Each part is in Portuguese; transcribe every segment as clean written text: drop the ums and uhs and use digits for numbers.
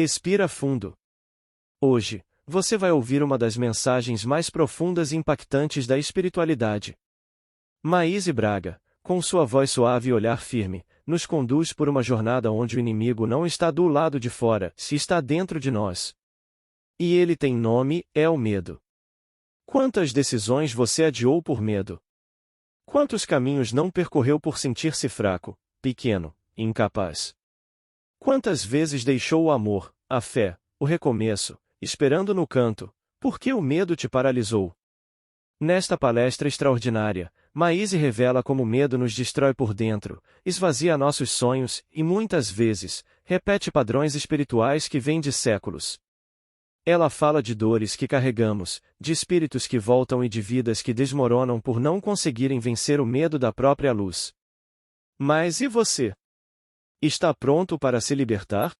Respira fundo. Hoje, você vai ouvir uma das mensagens mais profundas e impactantes da espiritualidade. Maíse Braga, com sua voz suave e olhar firme, nos conduz por uma jornada onde o inimigo não está do lado de fora, se está dentro de nós. E ele tem nome, é o medo. Quantas decisões você adiou por medo? Quantos caminhos não percorreu por sentir-se fraco, pequeno, incapaz? Quantas vezes deixou o amor, a fé, o recomeço, esperando no canto, porque o medo te paralisou? Nesta palestra extraordinária, Maíse revela como o medo nos destrói por dentro, esvazia nossos sonhos e, muitas vezes, repete padrões espirituais que vêm de séculos. Ela fala de dores que carregamos, de espíritos que voltam e de vidas que desmoronam por não conseguirem vencer o medo da própria luz. Mas e você? Está pronto para se libertar?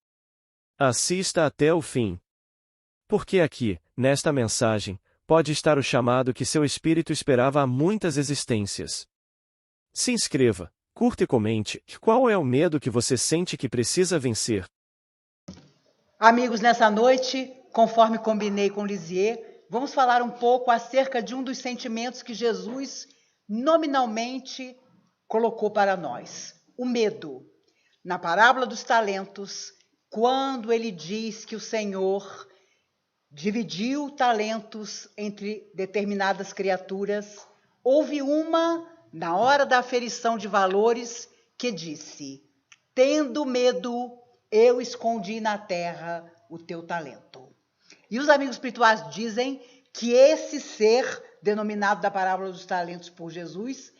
Assista até o fim. Porque aqui, nesta mensagem, pode estar o chamado que seu espírito esperava há muitas existências. Se inscreva, curta e comente. Qual é o medo que você sente que precisa vencer? Amigos, nessa noite, conforme combinei com Lisier, vamos falar um pouco acerca de um dos sentimentos que Jesus nominalmente colocou para nós: o medo. Na parábola dos talentos, quando ele diz que o Senhor dividiu talentos entre determinadas criaturas, houve uma, na hora da aferição de valores, que disse: tendo medo, eu escondi na terra o teu talento. E os amigos espirituais dizem que esse ser, denominado da parábola dos talentos por Jesus,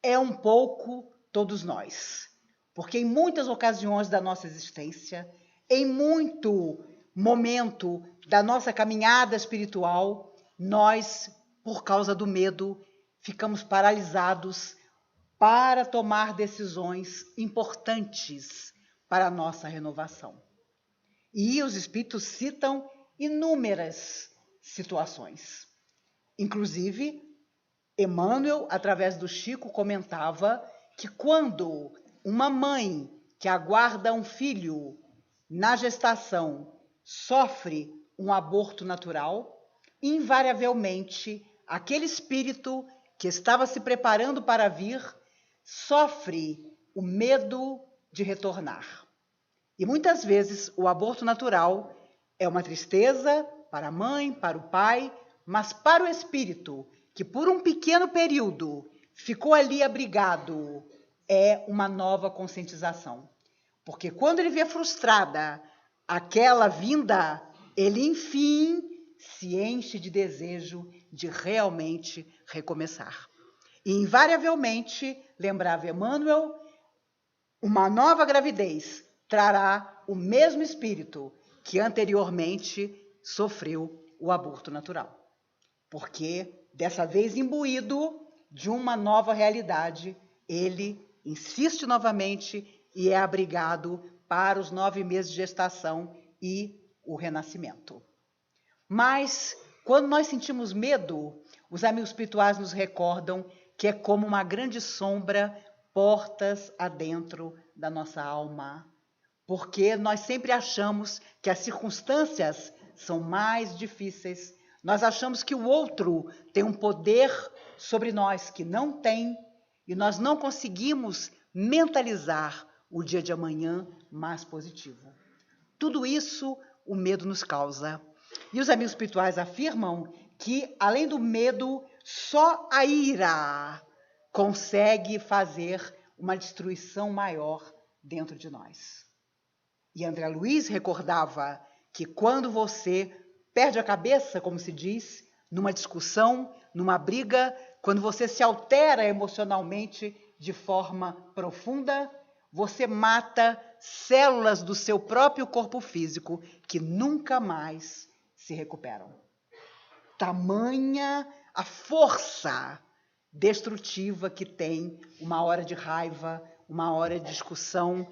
é um pouco todos nós. Porque em muitas ocasiões da nossa existência, em muito momento da nossa caminhada espiritual, nós, por causa do medo, ficamos paralisados para tomar decisões importantes para a nossa renovação. E os espíritos citam inúmeras situações. Inclusive, Emmanuel, através do Chico, comentava que quando uma mãe que aguarda um filho na gestação sofre um aborto natural, invariavelmente, aquele espírito que estava se preparando para vir sofre o medo de retornar. E muitas vezes o aborto natural é uma tristeza para a mãe, para o pai, mas para o espírito, que por um pequeno período ficou ali abrigado, é uma nova conscientização. Porque quando ele vê frustrada aquela vinda, ele, enfim, se enche de desejo de realmente recomeçar. E, invariavelmente, lembrava Emmanuel, uma nova gravidez trará o mesmo espírito que anteriormente sofreu o aborto natural. Porque, dessa vez imbuído de uma nova realidade, ele insiste novamente e é abrigado para os 9 meses de gestação e o renascimento. Mas, quando nós sentimos medo, os amigos espirituais nos recordam que é como uma grande sombra, portas adentro da nossa alma. Porque nós sempre achamos que as circunstâncias são mais difíceis. Nós achamos que o outro tem um poder sobre nós que não tem, e nós não conseguimos mentalizar o dia de amanhã mais positivo. Tudo isso o medo nos causa. E os amigos espirituais afirmam que, além do medo, só a ira consegue fazer uma destruição maior dentro de nós. E André Luiz recordava que quando você perde a cabeça, como se diz, numa discussão, numa briga, quando você se altera emocionalmente de forma profunda, você mata células do seu próprio corpo físico que nunca mais se recuperam. Tamanha a força destrutiva que tem uma hora de raiva, uma hora de discussão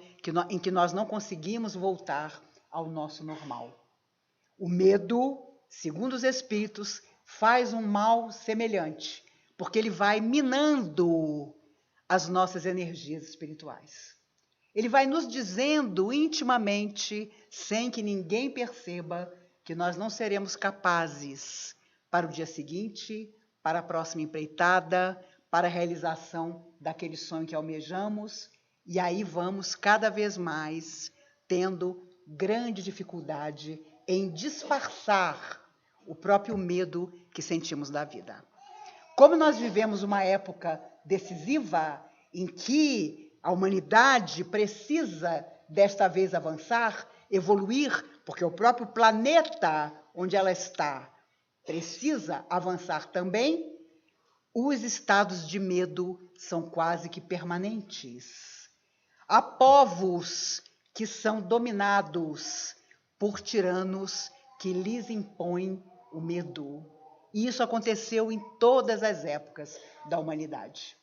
em que nós não conseguimos voltar ao nosso normal. O medo, segundo os espíritos, faz um mal semelhante, porque ele vai minando as nossas energias espirituais. ele vai nos dizendo intimamente, sem que ninguém perceba, que nós não seremos capazes para o dia seguinte, para a próxima empreitada, para a realização daquele sonho que almejamos, e aí vamos cada vez mais tendo grande dificuldade em disfarçar o próprio medo que sentimos da vida. Como nós vivemos uma época decisiva em que a humanidade precisa desta vez avançar, evoluir, porque o próprio planeta onde ela está precisa avançar também, os estados de medo são quase que permanentes. Há povos que são dominados por tiranos que lhes impõem o medo. E isso aconteceu em todas as épocas da humanidade.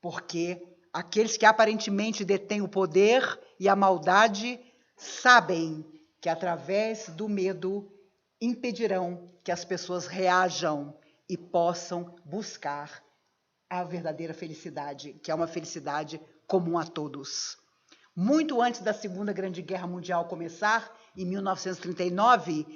Porque aqueles que aparentemente detêm o poder e a maldade sabem que através do medo impedirão que as pessoas reajam e possam buscar a verdadeira felicidade, que é uma felicidade comum a todos. Muito antes da Segunda Grande Guerra Mundial começar, em 1939,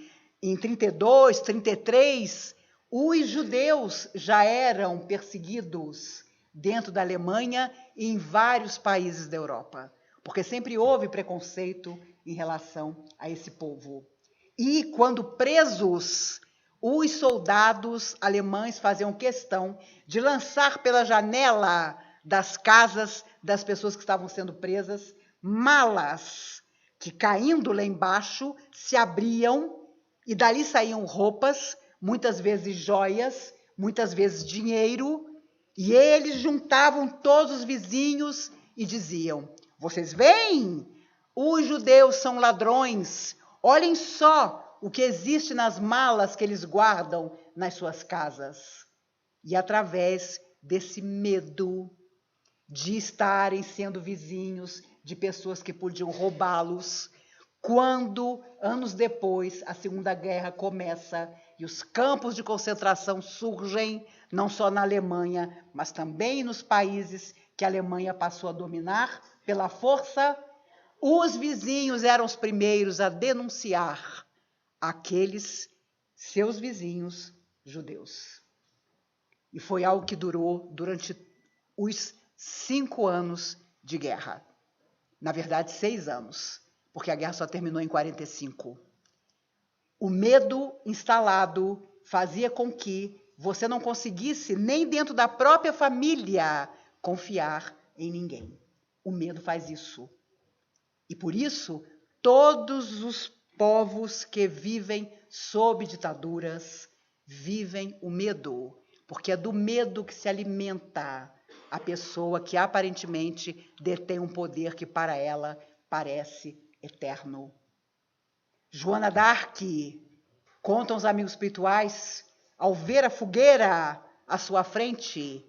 em 32, 33, os judeus já eram perseguidos dentro da Alemanha e em vários países da Europa, porque sempre houve preconceito em relação a esse povo. E quando presos, os soldados alemães faziam questão de lançar pela janela das casas das pessoas que estavam sendo presas malas que, caindo lá embaixo, se abriam e dali saíam roupas, muitas vezes joias, muitas vezes dinheiro, e eles juntavam todos os vizinhos e diziam: vocês veem? Os judeus são ladrões, olhem só o que existe nas malas que eles guardam nas suas casas. E através desse medo de estarem sendo vizinhos de pessoas que podiam roubá-los, quando, anos depois, a Segunda Guerra começa e os campos de concentração surgem, não só na Alemanha, mas também nos países que a Alemanha passou a dominar pela força, os vizinhos eram os primeiros a denunciar aqueles seus vizinhos judeus. E foi algo que durou durante os 5 anos de guerra. Na verdade, 6 anos, porque a guerra só terminou em 45. O medo instalado fazia com que você não conseguisse, nem dentro da própria família, confiar em ninguém. O medo faz isso. E por isso, todos os povos que vivem sob ditaduras vivem o medo, porque é do medo que se alimenta a pessoa que aparentemente detém um poder que para ela parece eterno. Joana d'Arc, contam os amigos espirituais, ao ver a fogueira à sua frente,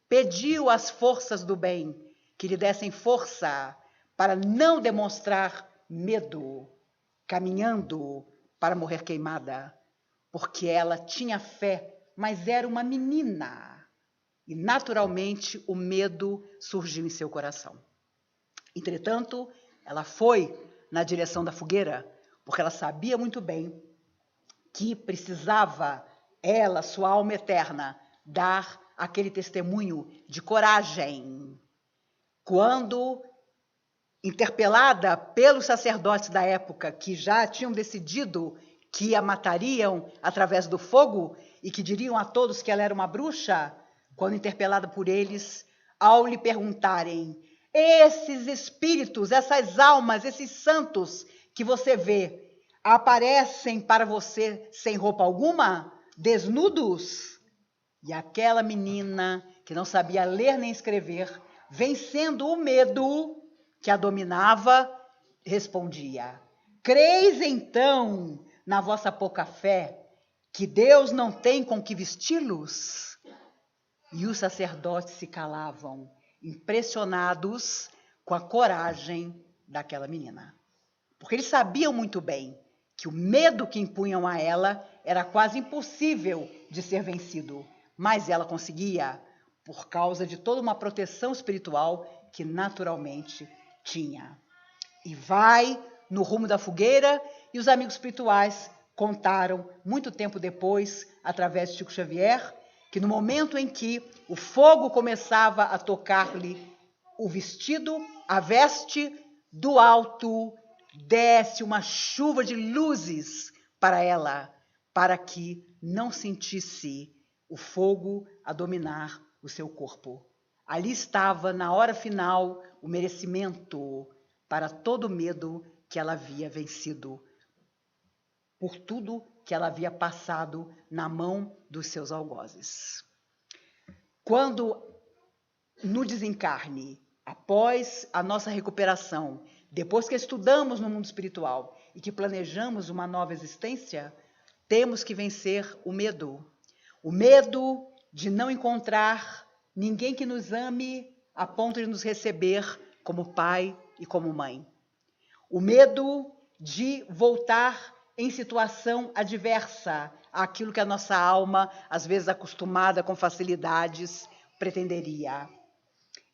pediu às forças do bem que lhe dessem força para não demonstrar medo, caminhando para morrer queimada, porque ela tinha fé, mas era uma menina. E, naturalmente, o medo surgiu em seu coração. Entretanto, ela foi na direção da fogueira, porque ela sabia muito bem que precisava, ela, sua alma eterna, dar aquele testemunho de coragem. Quando, interpelada pelos sacerdotes da época, que já tinham decidido que a matariam através do fogo e que diriam a todos que ela era uma bruxa, quando interpelada por eles, ao lhe perguntarem: esses espíritos, essas almas, esses santos que você vê, aparecem para você sem roupa alguma, desnudos? E aquela menina, que não sabia ler nem escrever, vencendo o medo que a dominava, respondia: creis então, na vossa pouca fé, que Deus não tem com que vesti-los? E os sacerdotes se calavam, impressionados com a coragem daquela menina. Porque eles sabiam muito bem que o medo que impunham a ela era quase impossível de ser vencido, mas ela conseguia, por causa de toda uma proteção espiritual que naturalmente Tinha. E vai no rumo da fogueira, e os amigos espirituais contaram, muito tempo depois, através de Chico Xavier, que no momento em que o fogo começava a tocar-lhe o vestido, a veste, do alto desce uma chuva de luzes para ela, para que não sentisse o fogo a dominar o seu corpo. Ali estava, na hora final, o merecimento para todo o medo que ela havia vencido, por tudo que ela havia passado na mão dos seus algozes. Quando no desencarne, após a nossa recuperação, depois que estudamos no mundo espiritual e que planejamos uma nova existência, temos que vencer o medo. O medo de não encontrar ninguém que nos ame a ponto de nos receber como pai e como mãe. O medo de voltar em situação adversa àquilo que a nossa alma, às vezes acostumada com facilidades, pretenderia.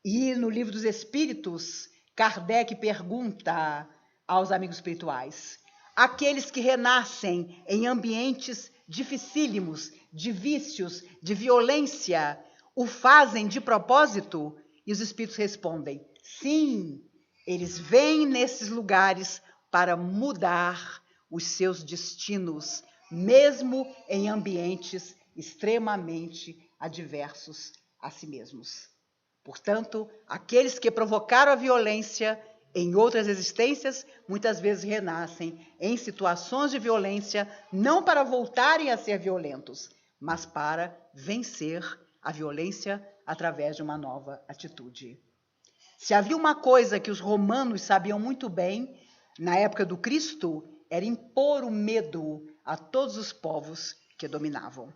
E no Livro dos Espíritos, Kardec pergunta aos amigos espirituais: aqueles que renascem em ambientes dificílimos, de vícios, de violência, o fazem de propósito? E os espíritos respondem: sim, eles vêm nesses lugares para mudar os seus destinos, mesmo em ambientes extremamente adversos a si mesmos. Portanto, aqueles que provocaram a violência em outras existências, muitas vezes renascem em situações de violência, não para voltarem a ser violentos, mas para vencer a violência através de uma nova atitude. Se havia uma coisa que os romanos sabiam muito bem, na época do Cristo, era impor o medo a todos os povos que dominavam.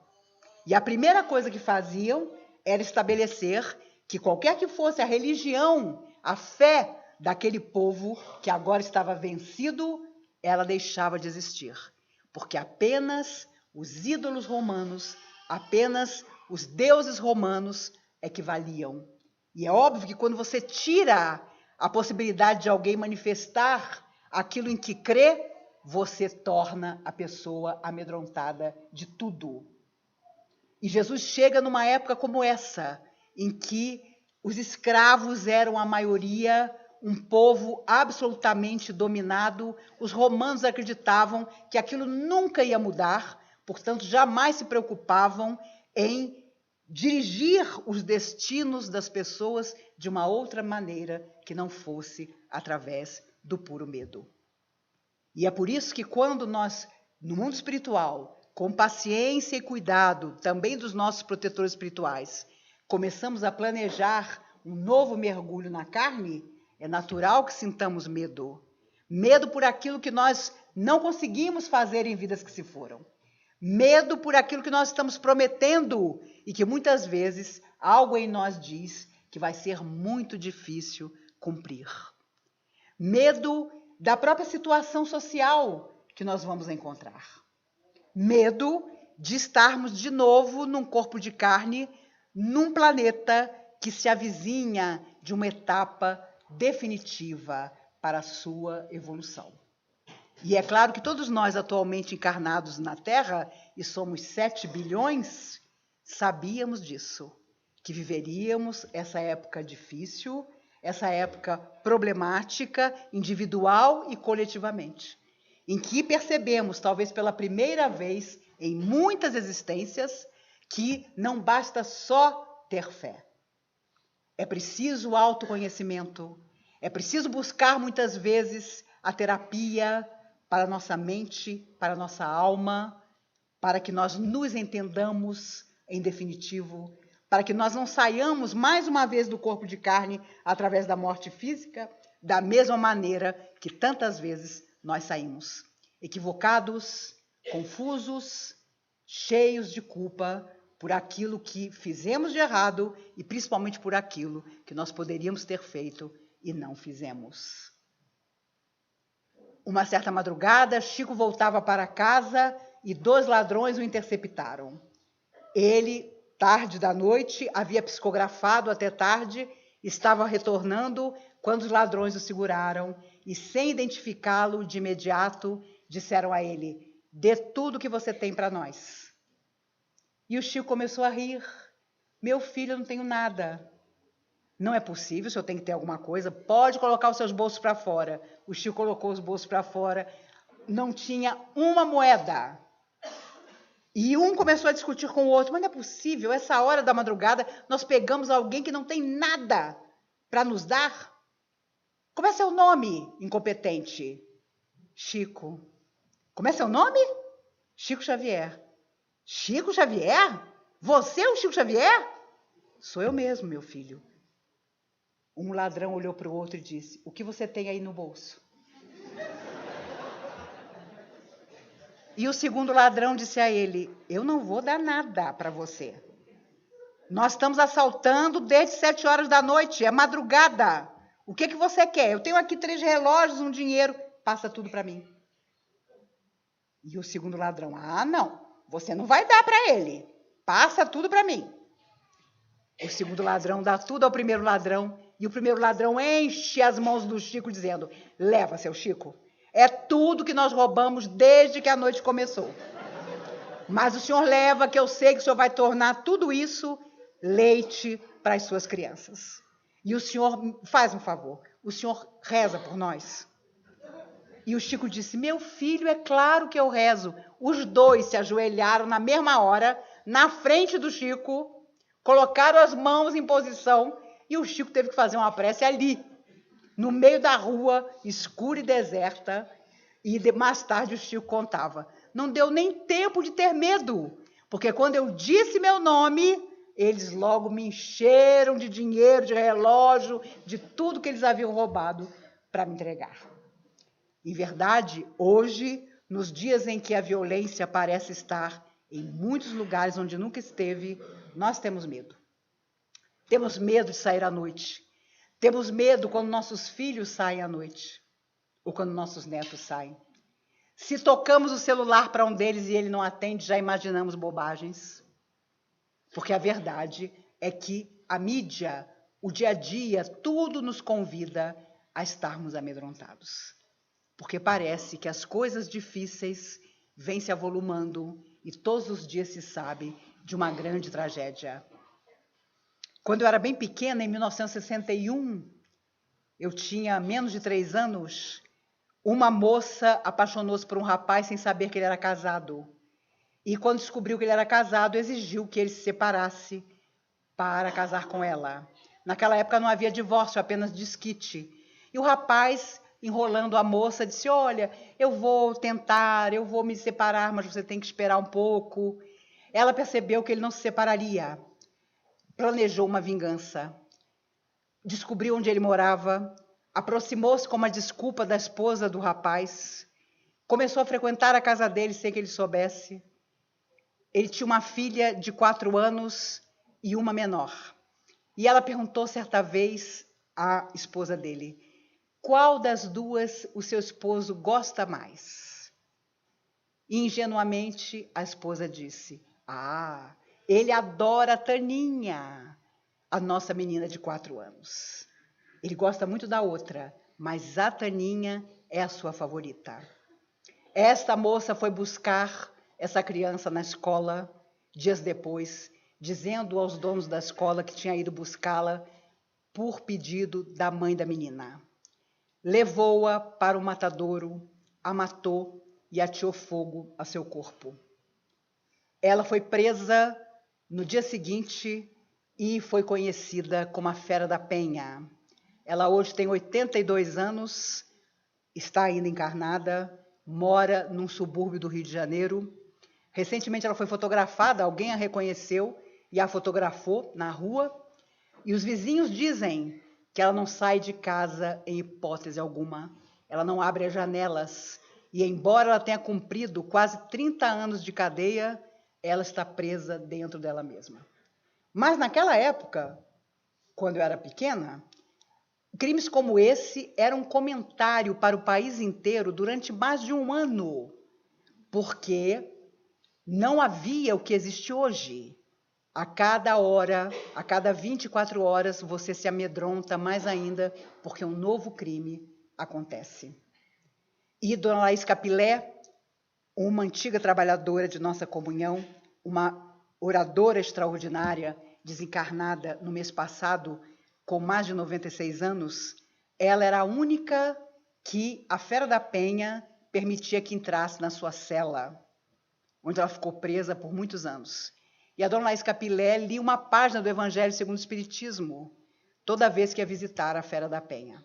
E a primeira coisa que faziam era estabelecer que qualquer que fosse a religião, a fé daquele povo que agora estava vencido, ela deixava de existir. Porque apenas os ídolos romanos, apenas os deuses romanos é que valiam. E é óbvio que quando você tira a possibilidade de alguém manifestar aquilo em que crê, você torna a pessoa amedrontada de tudo. E Jesus chega numa época como essa, em que os escravos eram a maioria, um povo absolutamente dominado. Os romanos acreditavam que aquilo nunca ia mudar, portanto, jamais se preocupavam em dirigir os destinos das pessoas de uma outra maneira que não fosse através do puro medo. E é por isso que quando nós, no mundo espiritual, com paciência e cuidado, também dos nossos protetores espirituais, começamos a planejar um novo mergulho na carne, é natural que sintamos medo. Medo por aquilo que nós não conseguimos fazer em vidas que se foram. Medo por aquilo que nós estamos prometendo e que muitas vezes algo em nós diz que vai ser muito difícil cumprir. Medo da própria situação social que nós vamos encontrar. Medo de estarmos de novo num corpo de carne, num planeta que se avizinha de uma etapa definitiva para a sua evolução. E é claro que todos nós atualmente encarnados na Terra, e somos 7 bilhões, sabíamos disso, que viveríamos essa época difícil, essa época problemática, individual e coletivamente, em que percebemos, talvez pela primeira vez em muitas existências, que não basta só ter fé. É preciso autoconhecimento, é preciso buscar muitas vezes a terapia para a nossa mente, para a nossa alma, para que nós nos entendamos em definitivo, para que nós não saiamos mais uma vez do corpo de carne através da morte física, da mesma maneira que tantas vezes nós saímos, equivocados, confusos, cheios de culpa por aquilo que fizemos de errado e principalmente por aquilo que nós poderíamos ter feito e não fizemos. Uma certa madrugada, Chico voltava para casa e 2 ladrões o interceptaram. Ele, tarde da noite, havia psicografado até tarde, estava retornando quando os ladrões o seguraram e, sem identificá-lo de imediato, disseram a ele: dê tudo que você tem para nós. E o Chico começou a rir. Meu filho, eu não tenho nada. Não é possível, o senhor tem que ter alguma coisa. Pode colocar os seus bolsos para fora. O Chico colocou os bolsos para fora. Não tinha uma moeda. E um começou a discutir com o outro. Mas não é possível, essa hora da madrugada, nós pegamos alguém que não tem nada para nos dar? Como é seu nome, incompetente? Chico. Como é seu nome? Chico Xavier. Chico Xavier? Você é o Chico Xavier? Sou eu mesmo, meu filho. Um ladrão olhou para o outro e disse: o que você tem aí no bolso? E o segundo ladrão disse a ele: eu não vou dar nada para você. Nós estamos assaltando desde 7 horas da noite, é madrugada. O que você quer? Eu tenho aqui 3 relógios, um dinheiro, passa tudo para mim. E o segundo ladrão: ah, não, você não vai dar para ele, passa tudo para mim. O segundo ladrão dá tudo ao primeiro ladrão, e o primeiro ladrão enche as mãos do Chico dizendo: leva, seu Chico, é tudo que nós roubamos desde que a noite começou. Mas o senhor leva, que eu sei que o senhor vai tornar tudo isso leite para as suas crianças. E o senhor faz um favor, o senhor reza por nós. E o Chico disse: meu filho, é claro que eu rezo. Os dois se ajoelharam na mesma hora, na frente do Chico, colocaram as mãos em posição, e o Chico teve que fazer uma prece ali, no meio da rua, escura e deserta. E mais tarde o Chico contava: não deu nem tempo de ter medo, porque quando eu disse meu nome, eles logo me encheram de dinheiro, de relógio, de tudo que eles haviam roubado para me entregar. Em verdade, hoje, nos dias em que a violência parece estar em muitos lugares onde nunca esteve, nós temos medo. Temos medo de sair à noite. Temos medo quando nossos filhos saem à noite, ou quando nossos netos saem. Se tocamos o celular para um deles e ele não atende, já imaginamos bobagens. Porque a verdade é que a mídia, o dia a dia, tudo nos convida a estarmos amedrontados. Porque parece que as coisas difíceis vêm se avolumando e todos os dias se sabe de uma grande tragédia. Quando eu era bem pequena, em 1961, eu tinha menos de 3 anos, uma moça apaixonou-se por um rapaz sem saber que ele era casado. E quando descobriu que ele era casado, exigiu que ele se separasse para casar com ela. Naquela época não havia divórcio, apenas desquite. E o rapaz, enrolando a moça, disse: olha, eu vou tentar, eu vou me separar, mas você tem que esperar um pouco. Ela percebeu que ele não se separaria. Planejou uma vingança. Descobriu onde ele morava, aproximou-se com uma desculpa da esposa do rapaz, começou a frequentar a casa dele sem que ele soubesse. Ele tinha uma filha de 4 anos e uma menor. E ela perguntou certa vez à esposa dele: qual das duas o seu esposo gosta mais? E ingenuamente a esposa disse: ah, ele adora a Taninha, a nossa menina de 4 anos. Ele gosta muito da outra, mas a Taninha é a sua favorita. Esta moça foi buscar essa criança na escola dias depois, dizendo aos donos da escola que tinha ido buscá-la por pedido da mãe da menina. Levou-a para o matadouro, a matou e ateou fogo a seu corpo. Ela foi presa no dia seguinte e foi conhecida como a Fera da Penha. Ela hoje tem 82 anos, está ainda encarnada, mora num subúrbio do Rio de Janeiro. Recentemente ela foi fotografada, alguém a reconheceu e a fotografou na rua. E os vizinhos dizem que ela não sai de casa em hipótese alguma. Ela não abre as janelas. E embora ela tenha cumprido quase 30 anos de cadeia, ela está presa dentro dela mesma. Mas naquela época, quando eu era pequena, crimes como esse eram um comentário para o país inteiro durante mais de 1 ano, porque não havia o que existe hoje. A cada hora, a cada 24 horas, você se amedronta mais ainda, porque um novo crime acontece. E Dona Laís Capilé, uma antiga trabalhadora de nossa comunhão, uma oradora extraordinária, desencarnada no mês passado, com mais de 96 anos, ela era a única que a Fera da Penha permitia que entrasse na sua cela, onde ela ficou presa por muitos anos. E a Dona Laís Capilé lia uma página do Evangelho segundo o Espiritismo, toda vez que ia visitar a Fera da Penha.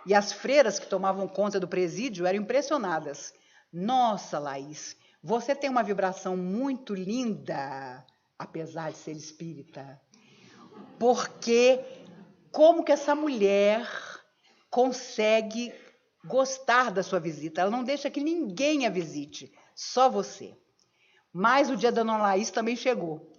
E as freiras que tomavam conta do presídio eram impressionadas. Nossa, Laís, você tem uma vibração muito linda, apesar de ser espírita. Porque como que essa mulher consegue gostar da sua visita? Ela não deixa que ninguém a visite, só você. Mas o dia da Dona Laís também chegou,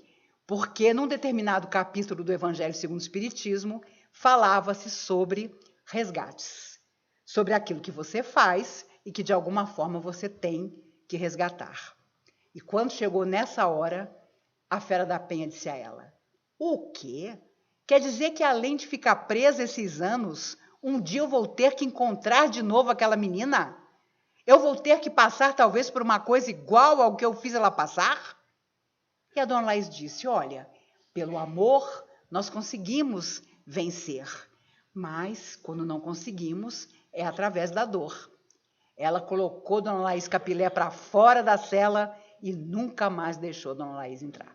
porque num determinado capítulo do Evangelho segundo o Espiritismo, falava-se sobre resgates, sobre aquilo que você faz e que de alguma forma você tem que resgatar. E quando chegou nessa hora, a Fera da Penha disse a ela: o quê? Quer dizer que além de ficar presa esses anos, um dia eu vou ter que encontrar de novo aquela menina? Eu vou ter que passar talvez por uma coisa igual ao que eu fiz ela passar? E a Dona Laís disse: olha, pelo amor nós conseguimos vencer, mas quando não conseguimos é através da dor. Ela colocou Dona Laís Capilé para fora da cela e nunca mais deixou Dona Laís entrar.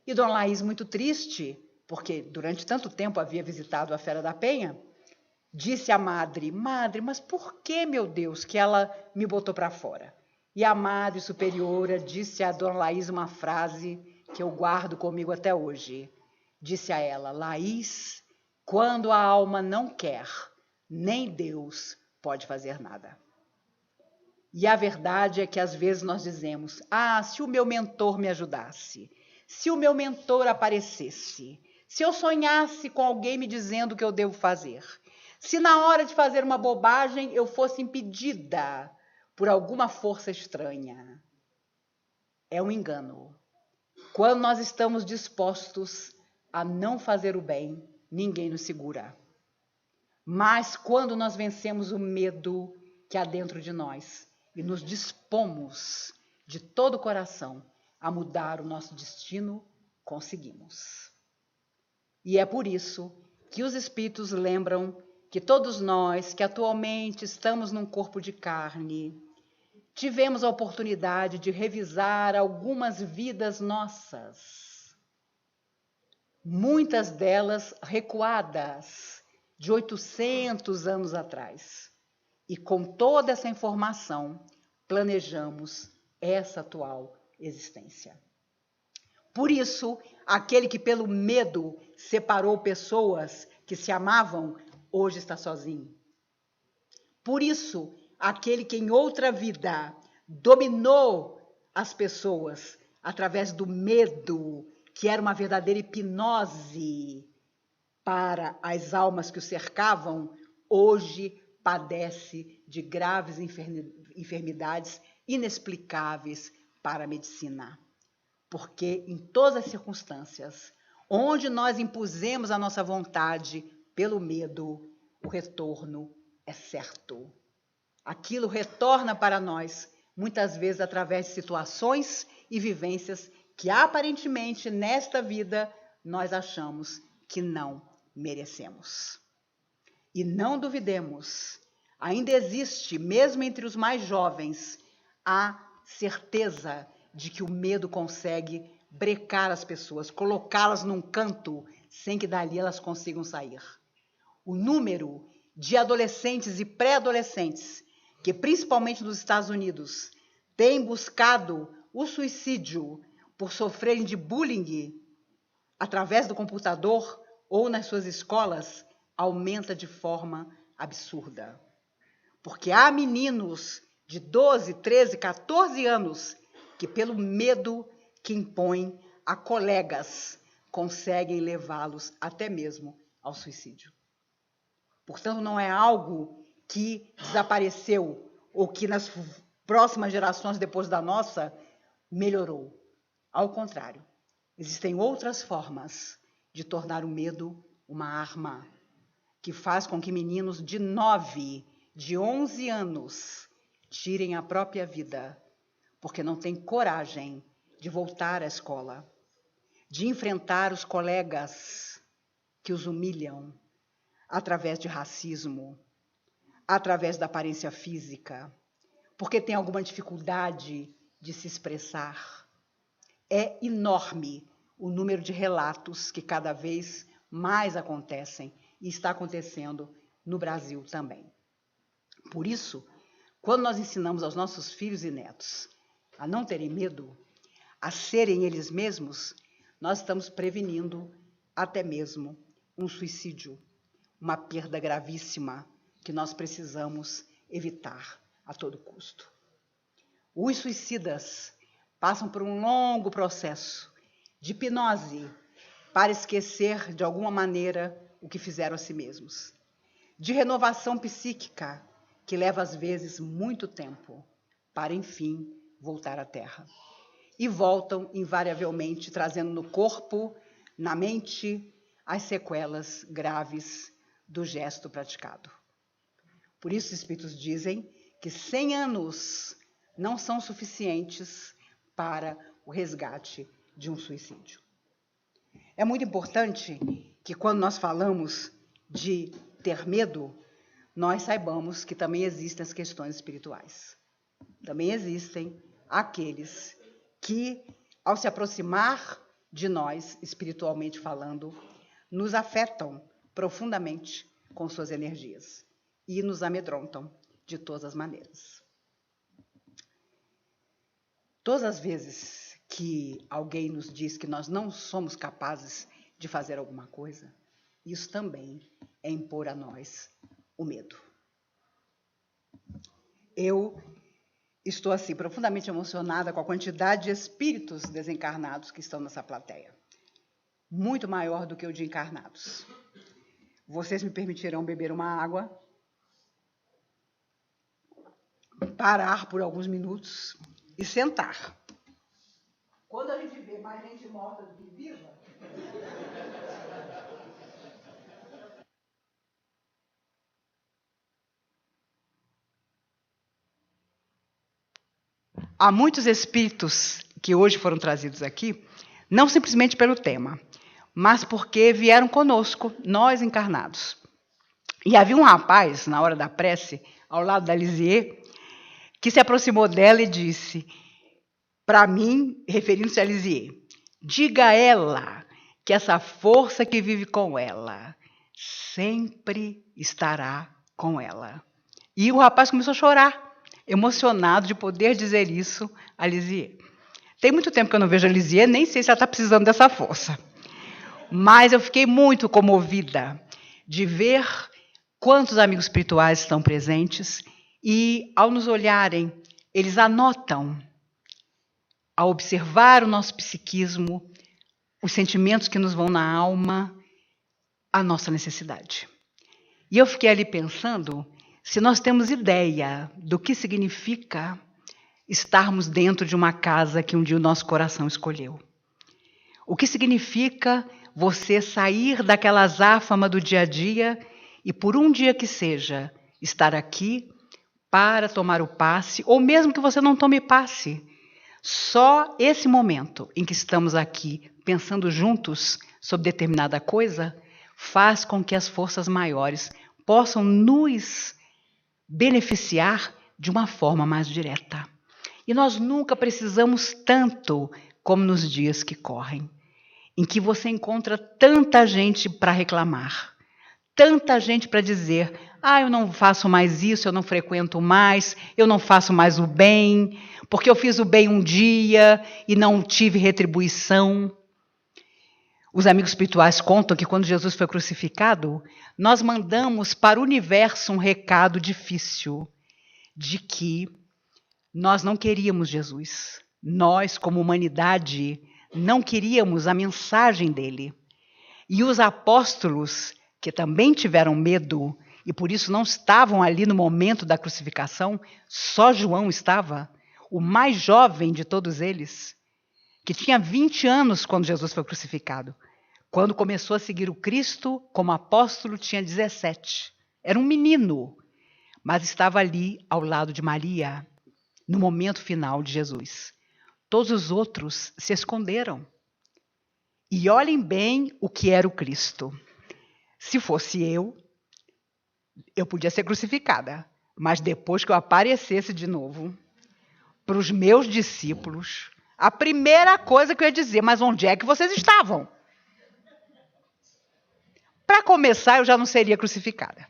E Dona Laís, muito triste, porque durante tanto tempo havia visitado a Fera da Penha, disse à madre: madre, mas por que, meu Deus, que ela me botou para fora? E a madre superiora disse a Dona Laís uma frase que eu guardo comigo até hoje. Disse a ela: Laís, quando a alma não quer, nem Deus pode fazer nada. E a verdade é que às vezes nós dizemos: ah, se o meu mentor me ajudasse, se o meu mentor aparecesse, se eu sonhasse com alguém me dizendo o que eu devo fazer, se na hora de fazer uma bobagem eu fosse impedida por alguma força estranha. É um engano. Quando nós estamos dispostos a não fazer o bem, ninguém nos segura. Mas quando nós vencemos o medo que há dentro de nós e nos dispomos de todo o coração a mudar o nosso destino, conseguimos. E é por isso que os espíritos lembram que todos nós que atualmente estamos num corpo de carne, tivemos a oportunidade de revisar algumas vidas nossas, muitas delas recuadas, de 800 anos atrás. E com toda essa informação, planejamos essa atual existência. Por isso, aquele que pelo medo separou pessoas que se amavam, hoje está sozinho. Por isso, aquele que em outra vida dominou as pessoas através do medo, que era uma verdadeira hipnose para as almas que o cercavam, hoje padece de graves enfermidades inexplicáveis para a medicina. Porque em todas as circunstâncias, onde nós impusemos a nossa vontade pelo medo, o retorno é certo. Aquilo retorna para nós, muitas vezes através de situações e vivências que aparentemente nesta vida nós achamos que não merecemos. E não duvidemos, ainda existe, mesmo entre os mais jovens, a certeza de que o medo consegue brecar as pessoas, colocá-las num canto sem que dali elas consigam sair. O número de adolescentes e pré-adolescentes que, principalmente nos Estados Unidos, têm buscado o suicídio por sofrerem de bullying através do computador ou nas suas escolas, aumenta de forma absurda. Porque há meninos de 12, 13, 14 anos que, pelo medo que impõem a colegas, conseguem levá-los até mesmo ao suicídio. Portanto, não é algo que desapareceu ou que nas próximas gerações depois da nossa melhorou. Ao contrário, existem outras formas de tornar o medo uma arma, que faz com que meninos de 9, de 11 anos tirem a própria vida, porque não têm coragem de voltar à escola, de enfrentar os colegas que os humilham através de racismo, através da aparência física, porque tem alguma dificuldade de se expressar. É enorme o número de relatos que cada vez mais acontecem e está acontecendo no Brasil também. Por isso, quando nós ensinamos aos nossos filhos e netos a não terem medo, a serem eles mesmos, nós estamos prevenindo até mesmo um suicídio, uma perda gravíssima que nós precisamos evitar a todo custo. Os suicidas passam por um longo processo de hipnose para esquecer de alguma maneira o que fizeram a si mesmos, de renovação psíquica que leva às vezes muito tempo para enfim voltar à Terra. E voltam invariavelmente trazendo no corpo, na mente, as sequelas graves do gesto praticado. Por isso os espíritos dizem que 100 anos não são suficientes para o resgate de um suicídio. É muito importante que quando nós falamos de ter medo, nós saibamos que também existem as questões espirituais. Também existem aqueles que, ao se aproximar de nós, espiritualmente falando, nos afetam profundamente com suas energias e nos amedrontam de todas as maneiras. Todas as vezes que alguém nos diz que nós não somos capazes de fazer alguma coisa, isso também é impor a nós o medo. Eu estou assim profundamente emocionada com a quantidade de espíritos desencarnados que estão nessa plateia. Muito maior do que o de encarnados. Vocês me permitirão beber uma água, parar por alguns minutos e sentar. Quando a gente vê mais gente morta do que viva, há muitos espíritos que hoje foram trazidos aqui, não simplesmente pelo tema, mas porque vieram conosco, nós encarnados. E havia um rapaz, na hora da prece, ao lado da Lisier, que se aproximou dela e disse, para mim, referindo-se a Lisier, diga a ela que essa força que vive com ela sempre estará com ela. E o rapaz começou a chorar, emocionado de poder dizer isso a Lisier. Tem muito tempo que eu não vejo a Lisier, nem sei se ela está precisando dessa força. Mas eu fiquei muito comovida de ver quantos amigos espirituais estão presentes e, ao nos olharem, eles anotam, ao observar o nosso psiquismo, os sentimentos que nos vão na alma, a nossa necessidade. E eu fiquei ali pensando se nós temos ideia do que significa estarmos dentro de uma casa que um dia o nosso coração escolheu. O que significa você sair daquela azáfama do dia a dia e, por um dia que seja, estar aqui para tomar o passe, ou mesmo que você não tome passe. Só esse momento em que estamos aqui pensando juntos sobre determinada coisa faz com que as forças maiores possam nos beneficiar de uma forma mais direta. E nós nunca precisamos tanto como nos dias que correm, em que você encontra tanta gente para reclamar, tanta gente para dizer, eu não faço mais isso, eu não frequento mais, eu não faço mais o bem, porque eu fiz o bem um dia e não tive retribuição. Os amigos espirituais contam que quando Jesus foi crucificado, nós mandamos para o universo um recado difícil de que nós não queríamos Jesus. Nós, como humanidade, não queríamos a mensagem dele. E os apóstolos, que também tiveram medo e por isso não estavam ali no momento da crucificação, só João estava, o mais jovem de todos eles. que tinha 20 anos quando Jesus foi crucificado. Quando começou a seguir o Cristo como apóstolo, tinha 17. Era um menino, mas estava ali ao lado de Maria, no momento final de Jesus. Todos os outros se esconderam. E olhem bem o que era o Cristo. Se fosse eu podia ser crucificada, mas depois que eu aparecesse de novo para os meus discípulos, a primeira coisa que eu ia dizer, mas onde é que vocês estavam? Para começar, eu já não seria crucificada.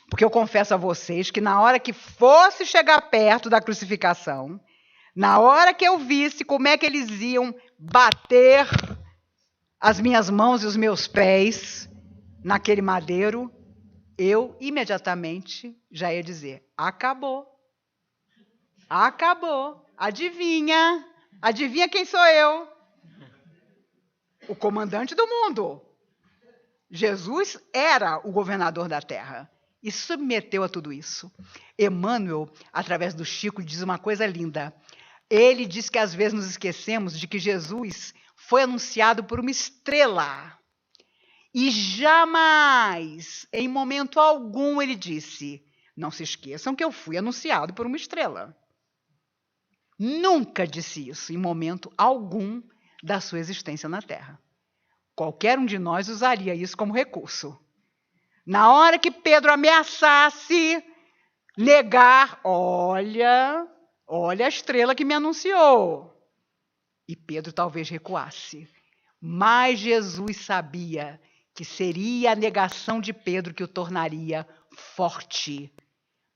Porque eu confesso a vocês que na hora que fosse chegar perto da crucificação, na hora que eu visse como é que eles iam bater as minhas mãos e os meus pés naquele madeiro, eu imediatamente já ia dizer, acabou. Acabou. Adivinha? Adivinha quem sou eu? O comandante do mundo. Jesus era o governador da terra e submeteu a tudo isso. Emmanuel, através do Chico, diz uma coisa linda. Ele diz que às vezes nos esquecemos de que Jesus foi anunciado por uma estrela. E jamais, em momento algum, ele disse, não se esqueçam que eu fui anunciado por uma estrela. Nunca disse isso em momento algum da sua existência na Terra. Qualquer um de nós usaria isso como recurso. Na hora que Pedro ameaçasse negar, olha a estrela que me anunciou. E Pedro talvez recuasse. Mas Jesus sabia que seria a negação de Pedro que o tornaria forte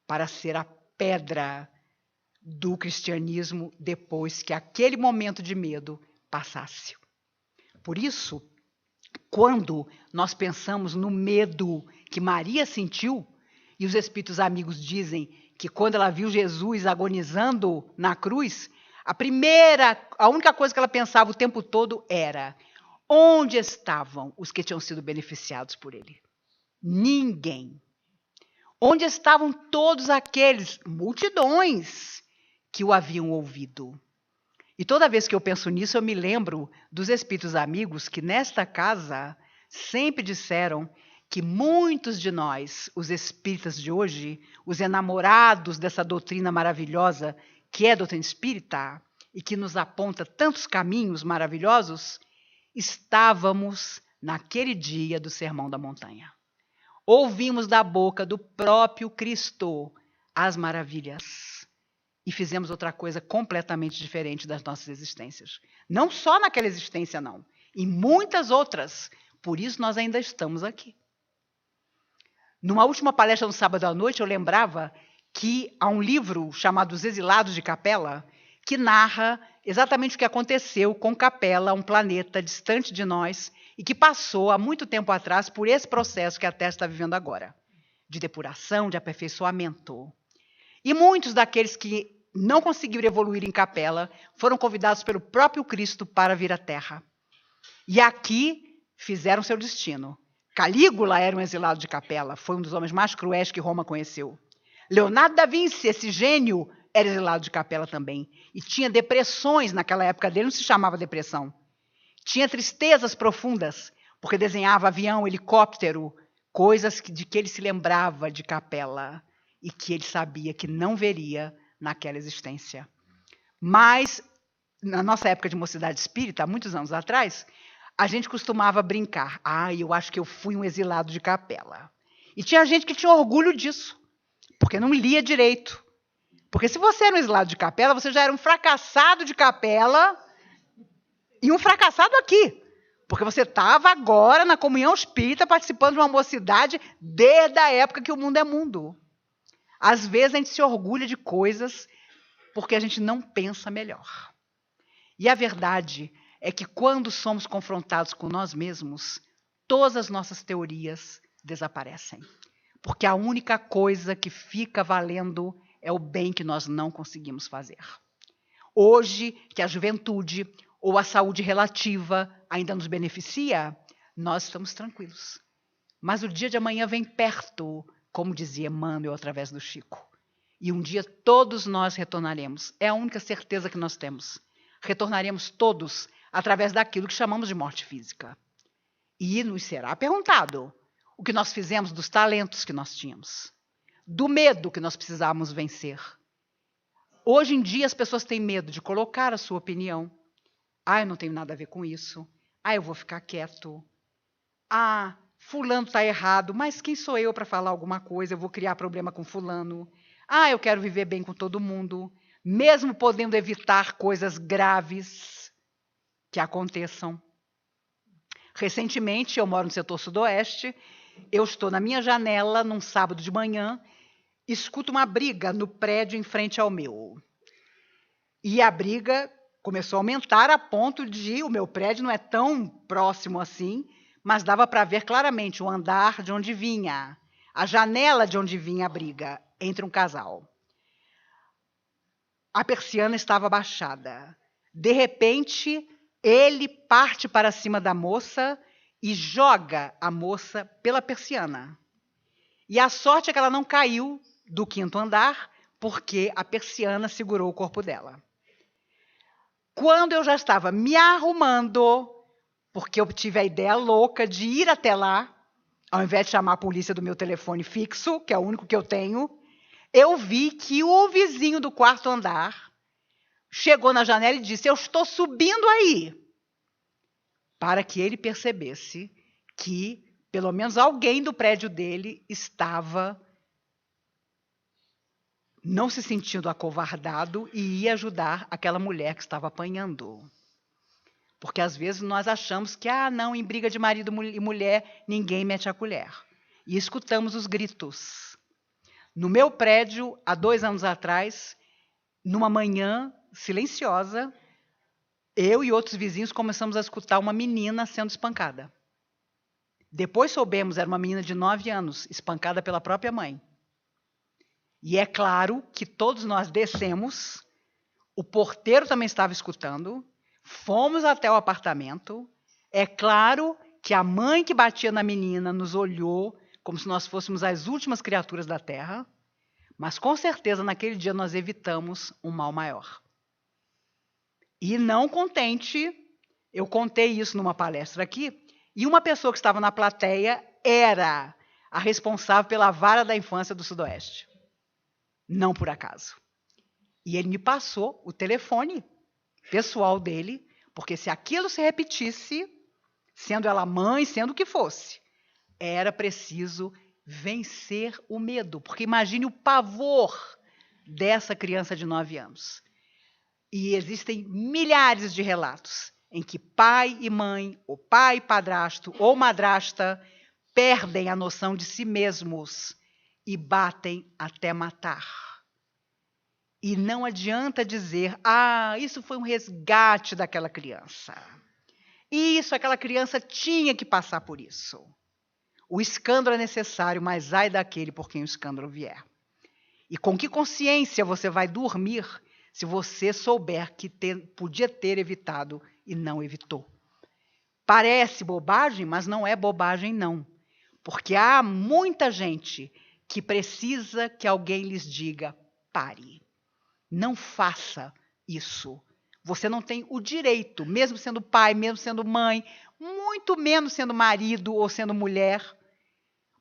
para ser a pedra do cristianismo depois que aquele momento de medo passasse. Por isso, quando nós pensamos no medo que Maria sentiu, e os espíritos amigos dizem que quando ela viu Jesus agonizando na cruz, a única coisa que ela pensava o tempo todo era: onde estavam os que tinham sido beneficiados por ele? Ninguém. Onde estavam todos aqueles, multidões, que o haviam ouvido? E toda vez que eu penso nisso, eu me lembro dos espíritos amigos que nesta casa sempre disseram que muitos de nós, os espíritas de hoje, os enamorados dessa doutrina maravilhosa que é a doutrina espírita e que nos aponta tantos caminhos maravilhosos, estávamos naquele dia do Sermão da Montanha. Ouvimos da boca do próprio Cristo as maravilhas e fizemos outra coisa completamente diferente das nossas existências. Não só naquela existência, não. Em muitas outras. Por isso nós ainda estamos aqui. Numa última palestra no sábado à noite, eu lembrava que há um livro chamado Os Exilados de Capela, que narra exatamente o que aconteceu com Capela, um planeta distante de nós, e que passou há muito tempo atrás por esse processo que a Terra está vivendo agora, de depuração, de aperfeiçoamento. E muitos daqueles que não conseguiram evoluir em Capela foram convidados pelo próprio Cristo para vir à Terra. E aqui fizeram seu destino. Calígula era um exilado de Capela, foi um dos homens mais cruéis que Roma conheceu. Leonardo da Vinci, esse gênio, era exilado de Capela também. E tinha depressões naquela época dele, não se chamava depressão. Tinha tristezas profundas, porque desenhava avião, helicóptero, coisas de que ele se lembrava de Capela e que ele sabia que não veria naquela existência. Mas, na nossa época de mocidade espírita, há muitos anos atrás, a gente costumava brincar. Eu acho que eu fui um exilado de Capela. E tinha gente que tinha orgulho disso, porque não lia direito. Porque se você era um exilado de Capela, você já era um fracassado de Capela e um fracassado aqui. Porque você estava agora na comunhão espírita participando de uma mocidade desde a época que o mundo é mundo. Às vezes a gente se orgulha de coisas porque a gente não pensa melhor. E a verdade é que quando somos confrontados com nós mesmos, todas as nossas teorias desaparecem. Porque a única coisa que fica valendo é o bem que nós não conseguimos fazer. Hoje, que a juventude ou a saúde relativa ainda nos beneficia, nós estamos tranquilos. Mas o dia de amanhã vem perto, como dizia Emmanuel através do Chico. E um dia todos nós retornaremos. É a única certeza que nós temos. retornaremos todos através daquilo que chamamos de morte física. E nos será perguntado o que nós fizemos dos talentos que nós tínhamos, do medo que nós precisávamos vencer. Hoje em dia as pessoas têm medo de colocar a sua opinião. Eu não tenho nada a ver com isso. Eu vou ficar quieto. Fulano está errado, mas quem sou eu para falar alguma coisa? Eu vou criar problema com fulano. Eu quero viver bem com todo mundo, mesmo podendo evitar coisas graves que aconteçam. Recentemente, eu moro no setor sudoeste, eu estou na minha janela, num sábado de manhã, escuto uma briga no prédio em frente ao meu. E a briga começou a aumentar a ponto de o meu prédio não é tão próximo assim, mas dava para ver claramente o andar de onde vinha, a janela de onde vinha a briga entre um casal. A persiana estava baixada. De repente, ele parte para cima da moça e joga a moça pela persiana. E a sorte é que ela não caiu do 5º andar, porque a persiana segurou o corpo dela. Quando eu já estava me arrumando, porque eu tive a ideia louca de ir até lá, ao invés de chamar a polícia do meu telefone fixo, que é o único que eu tenho, eu vi que o vizinho do 4º andar chegou na janela e disse: eu estou subindo aí. Para que ele percebesse que pelo menos alguém do prédio dele estava não se sentindo acovardado e ia ajudar aquela mulher que estava apanhando. Porque às vezes nós achamos que, não, em briga de marido e mulher, ninguém mete a colher. E escutamos os gritos. No meu prédio, há 2 anos atrás, numa manhã silenciosa, eu e outros vizinhos começamos a escutar uma menina sendo espancada. Depois soubemos, era uma menina de 9 anos, espancada pela própria mãe. E é claro que todos nós descemos, o porteiro também estava escutando, fomos até o apartamento. É claro que a mãe que batia na menina nos olhou como se nós fôssemos as últimas criaturas da Terra, mas com certeza naquele dia nós evitamos um mal maior. E não contente, eu contei isso numa palestra aqui, e uma pessoa que estava na plateia era a responsável pela vara da infância do Sudoeste. Não por acaso. E ele me passou o telefone pessoal dele, porque se aquilo se repetisse, sendo ela mãe, sendo o que fosse, era preciso vencer o medo. Porque imagine o pavor dessa criança de 9 anos. E existem milhares de relatos em que pai e mãe, ou pai, padrasto ou madrasta, perdem a noção de si mesmos e batem até matar. E não adianta dizer, isso foi um resgate daquela criança. Isso, aquela criança tinha que passar por isso. O escândalo é necessário, mas ai daquele por quem o escândalo vier. E com que consciência você vai dormir se você souber que podia ter evitado e não evitou? Parece bobagem, mas não é bobagem não. Porque há muita gente que precisa que alguém lhes diga, pare. Não faça isso. Você não tem o direito, mesmo sendo pai, mesmo sendo mãe, muito menos sendo marido ou sendo mulher.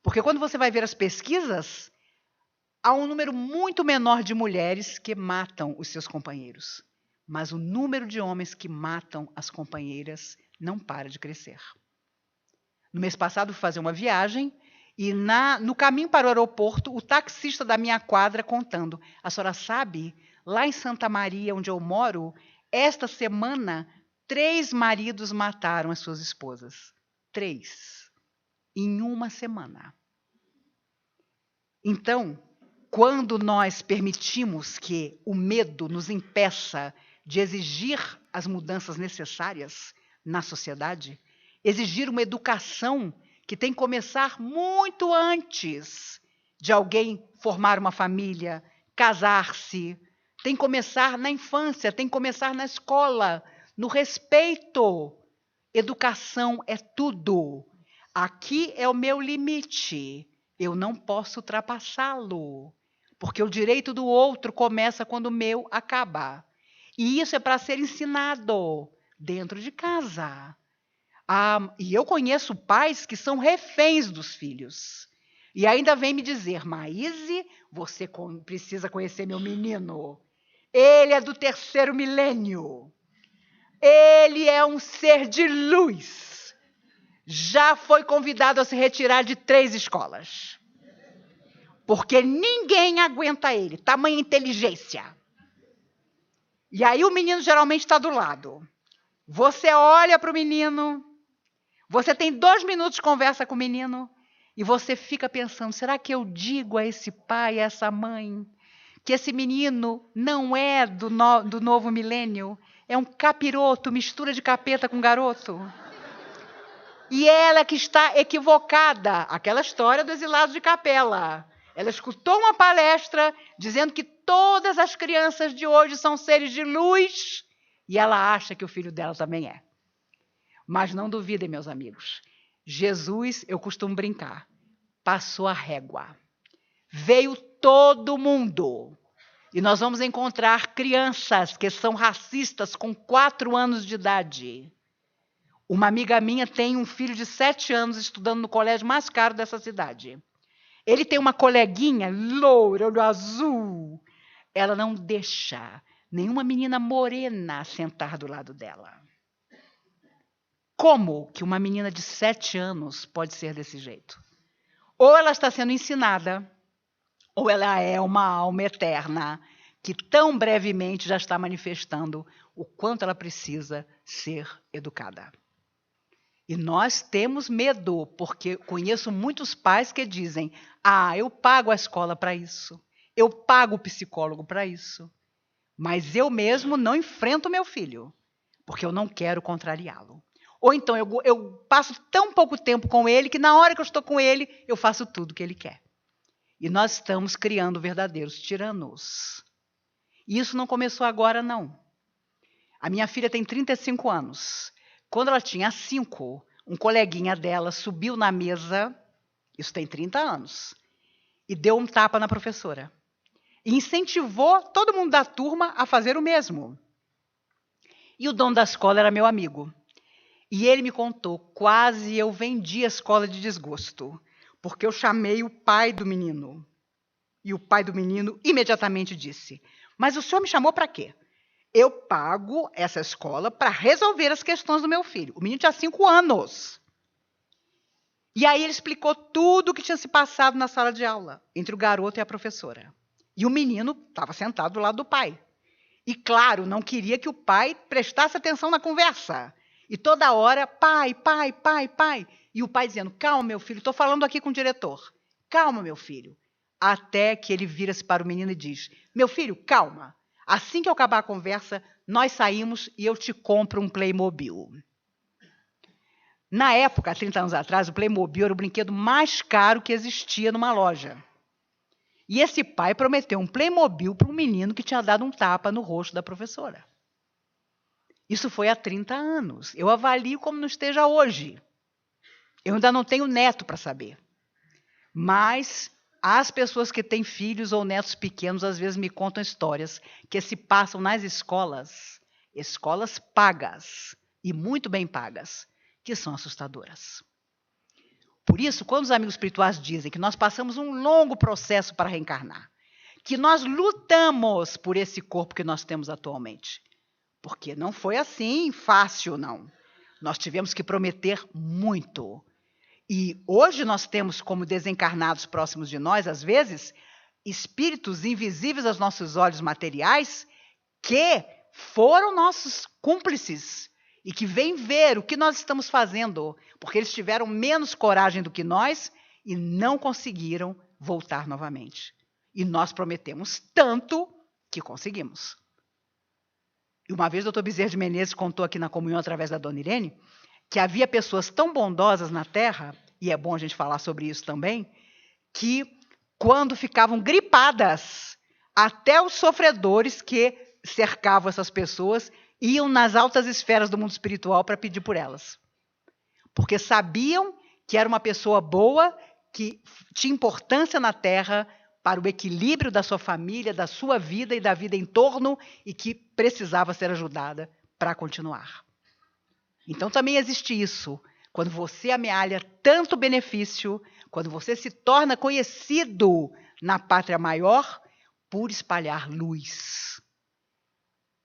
Porque quando você vai ver as pesquisas, há um número muito menor de mulheres que matam os seus companheiros. Mas o número de homens que matam as companheiras não para de crescer. No mês passado, fui fazer uma viagem e no caminho para o aeroporto, o taxista da minha quadra contando. A senhora sabe, lá em Santa Maria, onde eu moro, esta semana, 3 maridos mataram as suas esposas. 3. Em uma semana. Então, quando nós permitimos que o medo nos impeça de exigir as mudanças necessárias na sociedade, exigir uma educação que tem que começar muito antes de alguém formar uma família, casar-se, tem que começar na infância, tem que começar na escola, no respeito. Educação é tudo. Aqui é o meu limite. Eu não posso ultrapassá-lo, porque o direito do outro começa quando o meu acaba. E isso é para ser ensinado dentro de casa. E eu conheço pais que são reféns dos filhos. E ainda vem me dizer, Maíse, você precisa conhecer meu menino. Ele é do 3º milênio. Ele é um ser de luz. Já foi convidado a se retirar de 3 escolas. Porque ninguém aguenta ele. Tamanha inteligência. E aí o menino geralmente está do lado. Você olha para o menino. Você tem 2 minutos de conversa com o menino. E você fica pensando, será que eu digo a esse pai, a essa mãe, que esse menino não é do novo milênio? É um capiroto, mistura de capeta com garoto. E ela que está equivocada. Aquela história do exilado de Capela. Ela escutou uma palestra dizendo que todas as crianças de hoje são seres de luz. E ela acha que o filho dela também é. Mas não duvidem, meus amigos. Jesus, eu costumo brincar, passou a régua. Veio todo mundo. E nós vamos encontrar crianças que são racistas com 4 anos de idade. Uma amiga minha tem um filho de 7 anos estudando no colégio mais caro dessa cidade. Ele tem uma coleguinha loura, olho azul. Ela não deixa nenhuma menina morena sentar do lado dela. Como que uma menina de 7 anos pode ser desse jeito? Ou ela está sendo ensinada, ou ela é uma alma eterna que tão brevemente já está manifestando o quanto ela precisa ser educada. E nós temos medo, porque conheço muitos pais que dizem, eu pago a escola para isso, eu pago o psicólogo para isso, mas eu mesmo não enfrento meu filho, porque eu não quero contrariá-lo. Ou então eu passo tão pouco tempo com ele que na hora que eu estou com ele, eu faço tudo o que ele quer. E nós estamos criando verdadeiros tiranos. E isso não começou agora, não. A minha filha tem 35 anos. Quando ela tinha 5, um coleguinha dela subiu na mesa, isso tem 30 anos, e deu um tapa na professora. E incentivou todo mundo da turma a fazer o mesmo. E o dono da escola era meu amigo. E ele me contou, quase eu vendi a escola de desgosto, porque eu chamei o pai do menino. E o pai do menino imediatamente disse, mas o senhor me chamou para quê? Eu pago essa escola para resolver as questões do meu filho. O menino tinha 5 anos. E aí ele explicou tudo o que tinha se passado na sala de aula, entre o garoto e a professora. E o menino estava sentado do lado do pai. E, claro, não queria que o pai prestasse atenção na conversa. E toda hora, pai, pai, pai, pai. E o pai dizendo, calma, meu filho, estou falando aqui com o diretor. Calma, meu filho. Até que ele vira-se para o menino e diz, meu filho, calma. Assim que eu acabar a conversa, nós saímos e eu te compro um Playmobil. Na época, há 30 anos atrás, o Playmobil era o brinquedo mais caro que existia numa loja. E esse pai prometeu um Playmobil para um menino que tinha dado um tapa no rosto da professora. Isso foi há 30 anos. Eu avalio como não esteja hoje. Eu ainda não tenho neto para saber. Mas as pessoas que têm filhos ou netos pequenos, às vezes me contam histórias que se passam nas escolas pagas, e muito bem pagas, que são assustadoras. Por isso, quando os amigos espirituais dizem que nós passamos um longo processo para reencarnar, que nós lutamos por esse corpo que nós temos atualmente, porque não foi assim fácil, não. Nós tivemos que prometer muito. E hoje nós temos como desencarnados próximos de nós, às vezes, espíritos invisíveis aos nossos olhos materiais que foram nossos cúmplices e que vêm ver o que nós estamos fazendo, porque eles tiveram menos coragem do que nós e não conseguiram voltar novamente. E nós prometemos tanto que conseguimos. E uma vez o Dr. Bezerra de Menezes contou aqui na comunhão, através da Dona Irene, que havia pessoas tão bondosas na Terra, e é bom a gente falar sobre isso também, que quando ficavam gripadas, até os sofredores que cercavam essas pessoas iam nas altas esferas do mundo espiritual para pedir por elas. Porque sabiam que era uma pessoa boa, que tinha importância na Terra para o equilíbrio da sua família, da sua vida e da vida em torno e que precisava ser ajudada para continuar. Então também existe isso. Quando você amealha tanto benefício, quando você se torna conhecido na pátria maior por espalhar luz.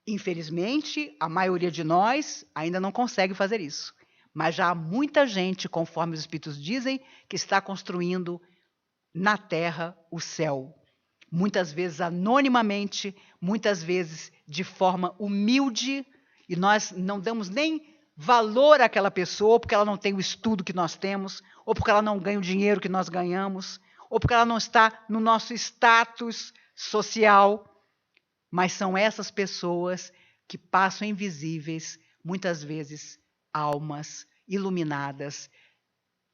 Infelizmente, a maioria de nós ainda não consegue fazer isso. Mas já há muita gente, conforme os Espíritos dizem, que está construindo na Terra o céu. Muitas vezes anonimamente, muitas vezes de forma humilde, e nós não damos nem valor àquela pessoa porque ela não tem o estudo que nós temos, ou porque ela não ganha o dinheiro que nós ganhamos, ou porque ela não está no nosso status social. Mas são essas pessoas que passam invisíveis, muitas vezes almas iluminadas,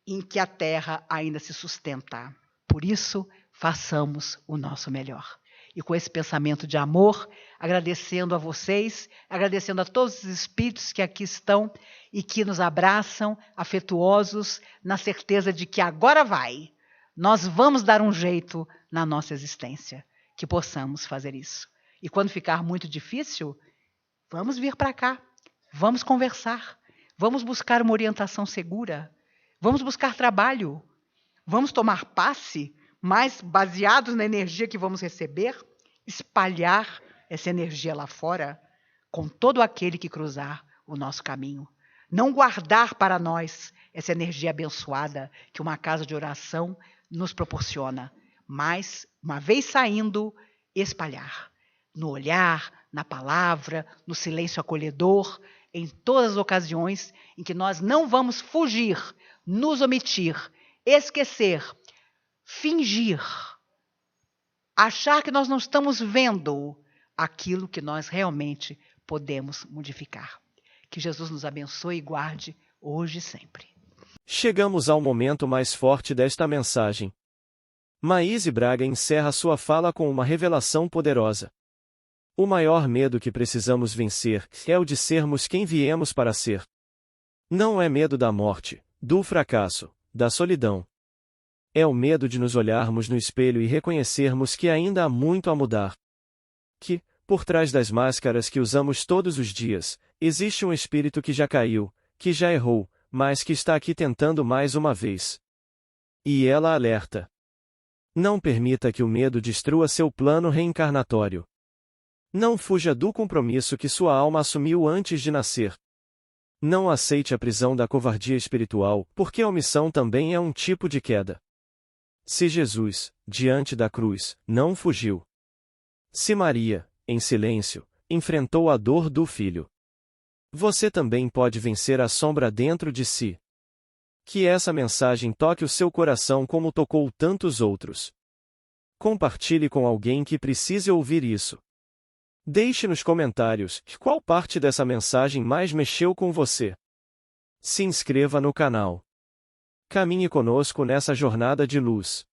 em que a Terra ainda se sustenta. Por isso, façamos o nosso melhor. E com esse pensamento de amor, agradecendo a vocês, agradecendo a todos os espíritos que aqui estão e que nos abraçam, afetuosos, na certeza de que agora vai. Nós vamos dar um jeito na nossa existência, que possamos fazer isso. E quando ficar muito difícil, vamos vir para cá, vamos conversar, vamos buscar uma orientação segura, vamos buscar trabalho, vamos tomar passe, mas baseados na energia que vamos receber, espalhar essa energia lá fora com todo aquele que cruzar o nosso caminho. Não guardar para nós essa energia abençoada que uma casa de oração nos proporciona, mas, uma vez saindo, espalhar. No olhar, na palavra, no silêncio acolhedor, em todas as ocasiões em que nós não vamos fugir, nos omitir, esquecer, fingir, achar que nós não estamos vendo aquilo que nós realmente podemos modificar. Que Jesus nos abençoe e guarde hoje e sempre. Chegamos ao momento mais forte desta mensagem. Maíse Braga encerra sua fala com uma revelação poderosa. O maior medo que precisamos vencer é o de sermos quem viemos para ser. Não é medo da morte, do fracasso, da solidão. É o medo de nos olharmos no espelho e reconhecermos que ainda há muito a mudar. Que, por trás das máscaras que usamos todos os dias, existe um espírito que já caiu, que já errou, mas que está aqui tentando mais uma vez. E ela alerta. Não permita que o medo destrua seu plano reencarnatório. Não fuja do compromisso que sua alma assumiu antes de nascer. Não aceite a prisão da covardia espiritual, porque a omissão também é um tipo de queda. Se Jesus, diante da cruz, não fugiu. Se Maria, em silêncio, enfrentou a dor do filho. Você também pode vencer a sombra dentro de si. Que essa mensagem toque o seu coração como tocou tantos outros. Compartilhe com alguém que precise ouvir isso. Deixe nos comentários qual parte dessa mensagem mais mexeu com você. Se inscreva no canal. Caminhe conosco nessa jornada de luz.